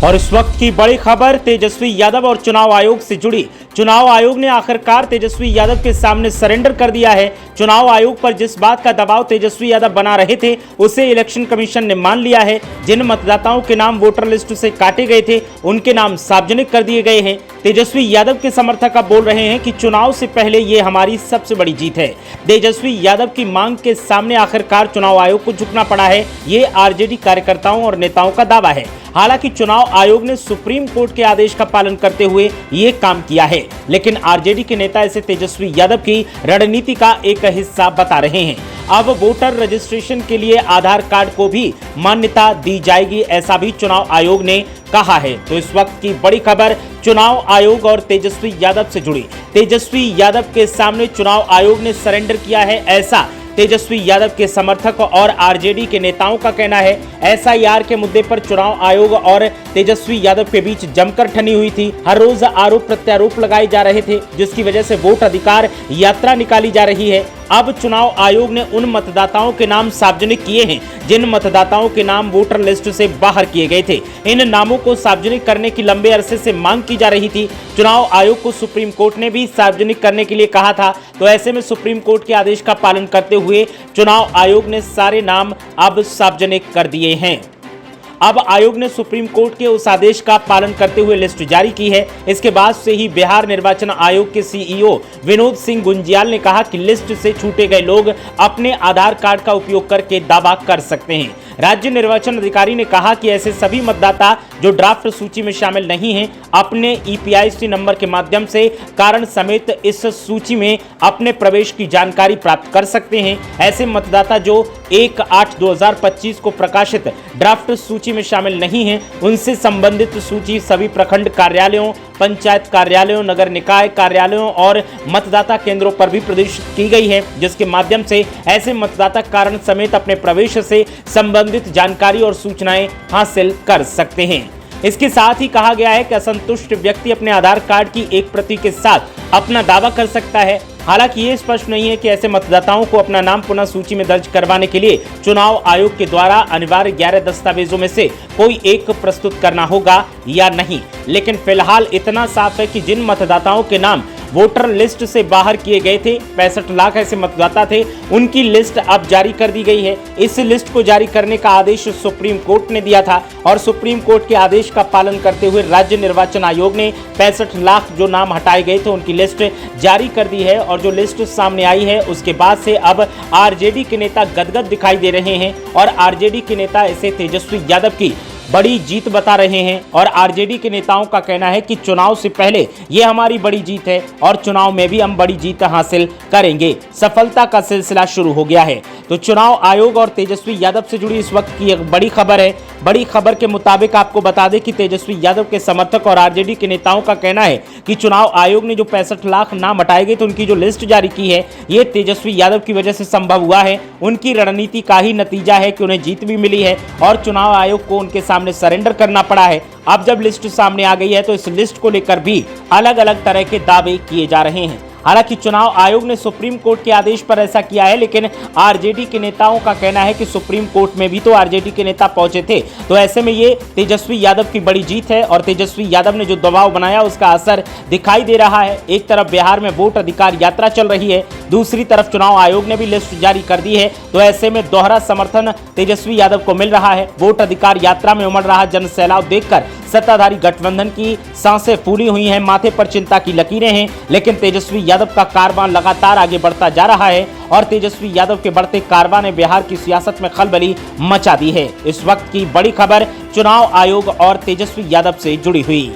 और इस वक्त की बड़ी खबर तेजस्वी यादव और चुनाव आयोग से जुड़ी। चुनाव आयोग ने आखिरकार तेजस्वी यादव के सामने सरेंडर कर दिया है। चुनाव आयोग पर जिस बात का दबाव तेजस्वी यादव बना रहे थे उसे इलेक्शन कमीशन ने मान लिया है। जिन मतदाताओं के नाम वोटर लिस्ट से काटे गए थे उनके नाम सार्वजनिक कर दिए गए हैं। तेजस्वी यादव के समर्थक अब बोल रहे हैं कि चुनाव से पहले ये हमारी सबसे बड़ी जीत है। तेजस्वी यादव की मांग के सामने आखिरकार चुनाव आयोग को झुकना पड़ा है, ये आरजेडी कार्यकर्ताओं और नेताओं का दावा है। हालांकि चुनाव आयोग ने सुप्रीम कोर्ट के आदेश का पालन करते हुए ये काम किया है, लेकिन आरजेडी के नेता इसे तेजस्वी यादव की रणनीति का एक हिस्सा बता रहे हैं। अब वोटर रजिस्ट्रेशन के लिए आधार कार्ड को भी मान्यता दी जाएगी, ऐसा भी चुनाव आयोग ने कहा है। तो इस वक्त की बड़ी खबर चुनाव आयोग और तेजस्वी यादव से जुड़ी। तेजस्वी यादव के सामने चुनाव आयोग ने सरेंडर किया है, ऐसा तेजस्वी यादव के समर्थक और आरजेडी के नेताओं का कहना है। एसआईआर के मुद्दे पर चुनाव आयोग और तेजस्वी यादव के बीच जमकर ठनी हुई थी। हर रोज आरोप प्रत्यारोप लगाए जा रहे थे, जिसकी वजह से वोट अधिकार यात्रा निकाली जा रही है। अब चुनाव आयोग ने उन मतदाताओं के नाम सार्वजनिक किए हैं जिन मतदाताओं के नाम वोटर लिस्ट से बाहर किए गए थे। इन नामों को सार्वजनिक करने की लंबे अरसे से मांग की जा रही थी। चुनाव आयोग को सुप्रीम कोर्ट ने भी सार्वजनिक करने के लिए कहा था, तो ऐसे में सुप्रीम कोर्ट के आदेश का पालन करते हुए चुनाव आयोग ने सारे नाम अब सार्वजनिक कर दिए हैं। अब आयोग ने सुप्रीम कोर्ट के उस आदेश का पालन करते हुए लिस्ट जारी की है। इसके बाद से ही बिहार निर्वाचन आयोग के सीईओ विनोद सिंह गुंजियाल ने कहा कि लिस्ट से छूटे गए लोग अपने आधार कार्ड का उपयोग करके दावा कर सकते हैं। राज्य निर्वाचन अधिकारी ने कहा कि ऐसे सभी मतदाता जो ड्राफ्ट सूची में शामिल नहीं हैं अपने ईपीआईसी नंबर के माध्यम से कारण समेत इस सूची में अपने प्रवेश की जानकारी प्राप्त कर सकते हैं। ऐसे मतदाता जो 1/8/2025 को प्रकाशित ड्राफ्ट सूची में शामिल नहीं हैं उनसे संबंधित सूची सभी प्रखंड कार्यालयों, पंचायत कार्यालयों, नगर निकाय कार्यालयों और मतदाता केंद्रों पर भी प्रदर्शित की गई है, जिसके माध्यम से ऐसे मतदाता कारण समेत अपने प्रवेश से संबंधित जानकारी और सूचनाएं हासिल कर सकते हैं। इसके साथ ही कहा गया है कि असंतुष्ट व्यक्ति अपने आधार कार्ड की एक प्रति के साथ अपना दावा कर सकता है। हालांकि ये स्पष्ट नहीं है कि ऐसे मतदाताओं को अपना नाम पुनः सूची में दर्ज करवाने के लिए चुनाव आयोग के द्वारा अनिवार्य 11 दस्तावेजों में से कोई एक प्रस्तुत करना होगा या नहीं। लेकिन फिलहाल इतना साफ है कि जिन मतदाताओं के नाम वोटर लिस्ट से बाहर किए गए थे, 65 लाख ऐसे मतदाता थे, उनकी लिस्ट अब जारी कर दी गई है। इस लिस्ट को जारी करने का आदेश सुप्रीम कोर्ट ने दिया था और सुप्रीम कोर्ट के आदेश का पालन करते हुए राज्य निर्वाचन आयोग ने 65 लाख जो नाम हटाए गए थे उनकी लिस्ट जारी कर दी है। और जो लिस्ट सामने आई है उसके बाद से अब आरजेडी के नेता गदगद दिखाई दे रहे हैं और आरजेडी के नेता इसे तेजस्वी यादव की बड़ी जीत बता रहे हैं। और आरजेडी के नेताओं का कहना है कि चुनाव से पहले ये हमारी बड़ी जीत है और चुनाव में भी हम बड़ी जीत हासिल करेंगे। सफलता का सिलसिला शुरू हो गया है। तो चुनाव आयोग और तेजस्वी यादव से जुड़ी इस वक्त की एक बड़ी खबर है। बड़ी खबर के मुताबिक आपको बता दें कि तेजस्वी यादव के समर्थक और आरजेडी के नेताओं का कहना है कि चुनाव आयोग ने जो 65 लाख नाम हटाए गए तो उनकी जो लिस्ट जारी की है ये तेजस्वी यादव की वजह से संभव हुआ है। उनकी रणनीति का ही नतीजा है कि उन्हें जीत भी मिली है और चुनाव आयोग को उनके सामने सरेंडर करना पड़ा है। अब जब लिस्ट सामने आ गई है तो इस लिस्ट को लेकर भी अलग अलग तरह के दावे किए जा रहे हैं। हालांकि चुनाव आयोग ने सुप्रीम कोर्ट के आदेश पर ऐसा किया है, लेकिन आरजेडी के नेताओं का कहना है कि सुप्रीम कोर्ट में भी तो आरजेडी के नेता पहुंचे थे। तो ऐसे में ये तेजस्वी यादव की बड़ी जीत है और तेजस्वी यादव ने जो दबाव बनाया उसका असर दिखाई दे रहा है। एक तरफ बिहार में वोट अधिकार यात्रा चल रही है, दूसरी तरफ चुनाव आयोग ने भी लिस्ट जारी कर दी है। तो ऐसे में दोहरा समर्थन तेजस्वी यादव को मिल रहा है। वोट अधिकार यात्रा में उमड़ रहा जन सैलाब देखकर सत्ताधारी गठबंधन की सांसें फूली हुई हैं, माथे पर चिंता की लकीरें हैं। लेकिन तेजस्वी यादव का कारवां लगातार आगे बढ़ता जा रहा है और तेजस्वी यादव के बढ़ते कारवां ने बिहार की सियासत में खलबली मचा दी है। इस वक्त की बड़ी खबर चुनाव आयोग और तेजस्वी यादव से जुड़ी हुई।